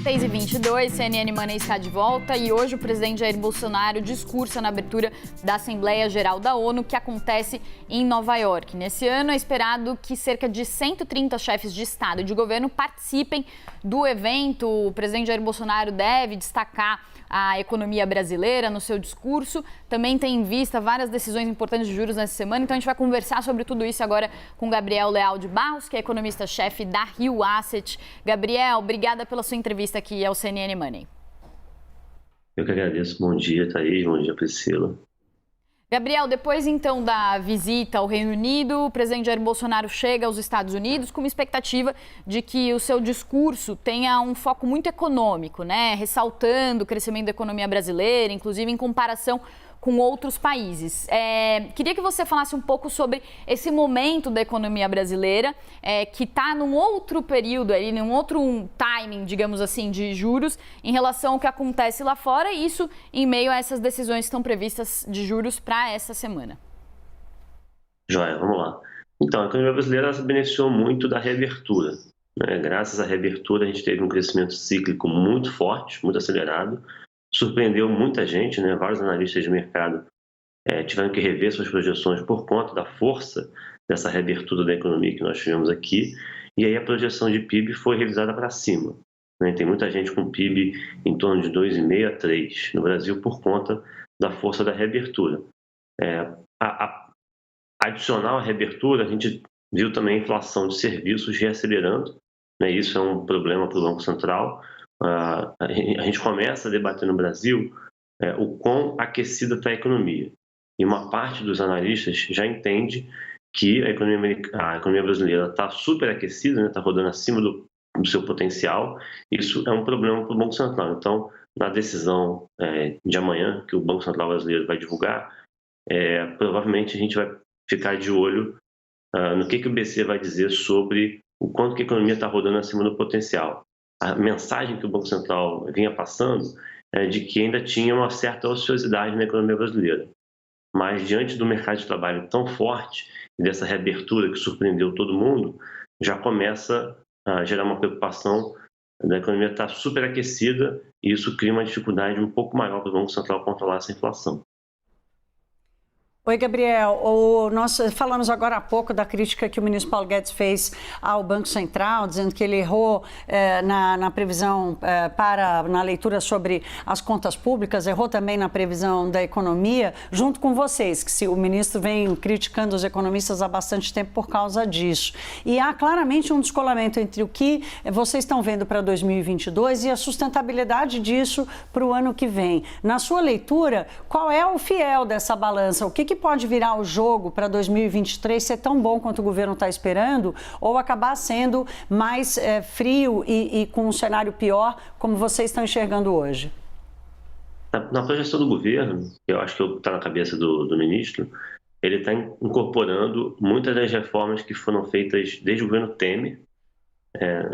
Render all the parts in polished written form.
6h22, CNN Money está de volta e hoje o presidente Jair Bolsonaro discursa na abertura da Assembleia Geral da ONU, que acontece em Nova York. Nesse ano é esperado que cerca de 130 chefes de Estado e de governo participem do evento. O presidente Jair Bolsonaro deve destacar a economia brasileira no seu discurso. Também tem em vista várias decisões importantes de juros nessa semana, então a gente vai conversar sobre tudo isso agora com Gabriel Leal de Barros, que é economista-chefe da Rio Asset. Gabriel, obrigada pela sua entrevista aqui ao CNN Money. Eu que agradeço. Bom dia, Thaís. Bom dia, Priscila. Gabriel, depois então da visita ao Reino Unido, o presidente Jair Bolsonaro chega aos Estados Unidos com uma expectativa de que o seu discurso tenha um foco muito econômico, né? Ressaltando o crescimento da economia brasileira, inclusive em comparação com outros países. Queria que você falasse um pouco sobre esse momento da economia brasileira, que está num outro período, num outro timing, digamos assim, de juros, em relação ao que acontece lá fora, e isso em meio a essas decisões que estão previstas de juros para essa semana. Joia, vamos lá. Então, a economia brasileira se beneficiou muito da reabertura, né? Graças à reabertura, a gente teve um crescimento cíclico muito forte, muito acelerado, surpreendeu muita gente, né? Vários analistas de mercado tiveram que rever suas projeções por conta da força dessa reabertura da economia que nós tivemos aqui, e aí a projeção de PIB foi revisada para cima, né? Tem muita gente com PIB em torno de 2,5 a 3 no Brasil por conta da força da reabertura. Adicional à reabertura, a gente viu também a inflação de serviços reacelerando, né? Isso é um problema para o Banco Central. A gente começa a debater no Brasil o quão aquecida está a economia. E uma parte dos analistas já entende que a economia brasileira está superaquecida, né? Está rodando acima do seu potencial. Isso é um problema para o Banco Central. Então, na decisão de amanhã, que o Banco Central brasileiro vai divulgar, provavelmente a gente vai ficar de olho no que o BC vai dizer sobre o quanto que a economia está rodando acima do potencial. A mensagem que o Banco Central vinha passando é de que ainda tinha uma certa ociosidade na economia brasileira. Mas, diante do mercado de trabalho tão forte e dessa reabertura que surpreendeu todo mundo, já começa a gerar uma preocupação da economia estar superaquecida, e isso cria uma dificuldade um pouco maior para o Banco Central controlar essa inflação. Oi, Gabriel. Nós falamos agora há pouco da crítica que o ministro Paulo Guedes fez ao Banco Central, dizendo que ele errou na previsão na leitura sobre as contas públicas, errou também na previsão da economia, junto com vocês, que o ministro vem criticando os economistas há bastante tempo por causa disso. E há claramente um descolamento entre o que vocês estão vendo para 2022 e a sustentabilidade disso para o ano que vem. Na sua leitura, qual é o fiel dessa balança? O que pode virar o jogo para 2023 ser tão bom quanto o governo está esperando, ou acabar sendo mais frio e com um cenário pior, como vocês estão enxergando hoje? Na projeção do governo, eu acho que está na cabeça do ministro, ele está incorporando muitas das reformas que foram feitas desde o governo Temer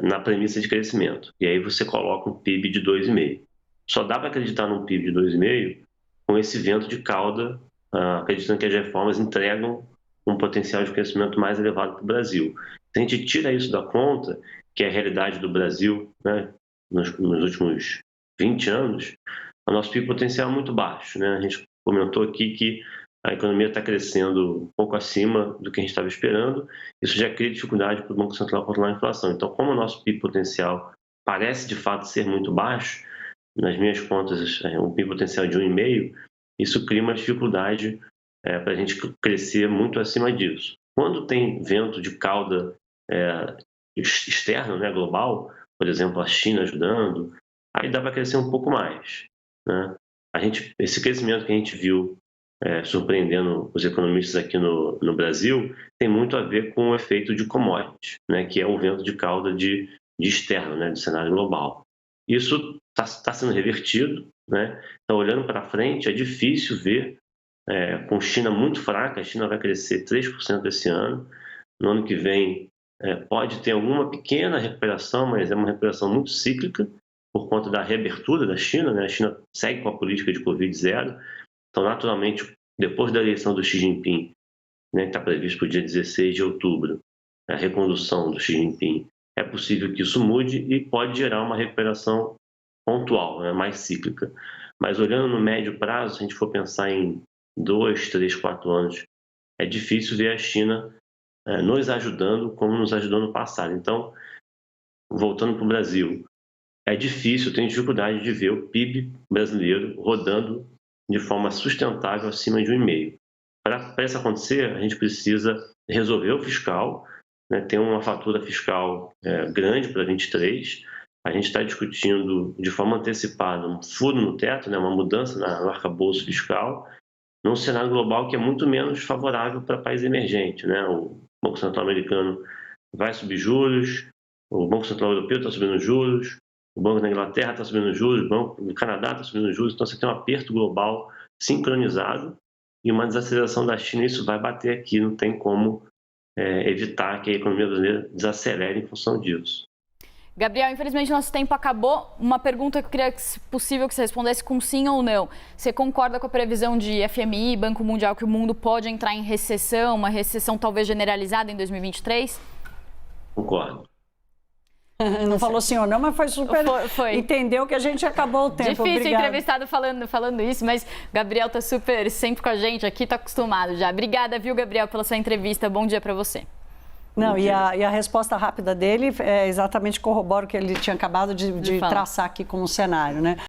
na premissa de crescimento. E aí você coloca um PIB de 2,5. Só dá para acreditar num PIB de 2,5 com esse vento de cauda, acreditando que as reformas entregam um potencial de crescimento mais elevado para o Brasil. Se a gente tira isso da conta, que é a realidade do Brasil, né, nos últimos 20 anos, o nosso PIB potencial é muito baixo, né? A gente comentou aqui que a economia está crescendo um pouco acima do que a gente estava esperando. Isso já cria dificuldade para o Banco Central controlar a inflação. Então, como o nosso PIB potencial parece de fato ser muito baixo, nas minhas contas, um PIB potencial de 1,5, isso cria uma dificuldade para a gente crescer muito acima disso. Quando tem vento de cauda externo, né, global, por exemplo, a China ajudando, aí dá para crescer um pouco mais, né? Esse crescimento que a gente viu surpreendendo os economistas aqui no Brasil tem muito a ver com o efeito de commodities, né, que é o vento de cauda de externo, né, do cenário global. Isso está sendo revertido, né? Então, olhando para frente, é difícil ver, com China muito fraca, a China vai crescer 3% esse ano. No ano que vem, pode ter alguma pequena recuperação, mas é uma recuperação muito cíclica, por conta da reabertura da China, né? A China segue com a política de Covid zero. Então, naturalmente, depois da eleição do Xi Jinping, né, que está previsto para o dia 16 de outubro, a recondução do Xi Jinping, é possível que isso mude e pode gerar uma recuperação pontual, né, mais cíclica. Mas olhando no médio prazo, se a gente for pensar em 2, 3, 4 anos, é difícil ver a China nos ajudando como nos ajudou no passado. Então, voltando para o Brasil, é difícil, tem dificuldade de ver o PIB brasileiro rodando de forma sustentável acima de 1,5. Para isso acontecer, a gente precisa resolver o fiscal, né, tem uma fatura fiscal grande para 23. A gente está discutindo de forma antecipada um furo no teto, né, uma mudança no arcabouço fiscal, num cenário global que é muito menos favorável para países emergentes, né? O Banco Central americano vai subir juros, o Banco Central europeu está subindo juros, o Banco da Inglaterra está subindo juros, o Banco do Canadá está subindo juros, então você tem um aperto global sincronizado e uma desaceleração da China, isso vai bater aqui, não tem como evitar que a economia brasileira desacelere em função disso. Gabriel, infelizmente nosso tempo acabou. Uma pergunta que eu queria, se possível, que você respondesse com sim ou não. Você concorda com a previsão de FMI, Banco Mundial, que o mundo pode entrar em recessão, uma recessão talvez generalizada em 2023? Concordo. Não falou sim ou não, mas foi super... Foi. Entendeu que a gente acabou o tempo. Difícil Obrigada. entrevistado falando isso, mas o Gabriel tá sempre com a gente aqui, tá acostumado já. Obrigada, viu, Gabriel, pela sua entrevista. Bom dia para você. Não, e a resposta rápida dele exatamente corrobora o que ele tinha acabado de traçar aqui como cenário, né?